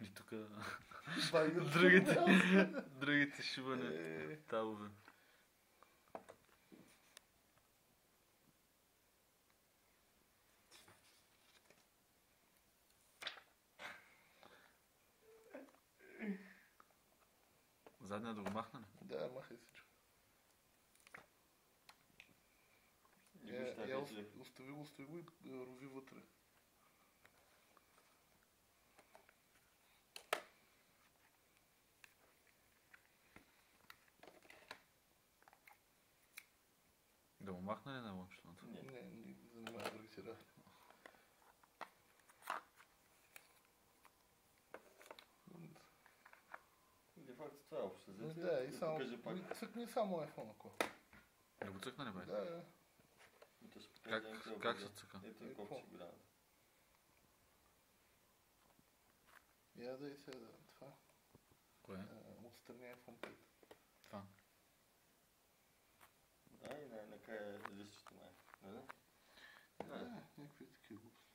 И тук Другите. другите шибане табове. Задния да го махна ли? Да, махай всичко. Остави го и рови вътре. Да му махна ли на лънчето? Не занимава другите работи. Де факто това е общо. Да, и само... Цъкни само iPhone, ако. Да го цъкна ли бе? Да. Как се цъка? Ето и колко си голяма. Я да и сега това. Кое? Отстрани iPhone 5. Това. Да, и накрая листчето май. Да, някакви такива глупости.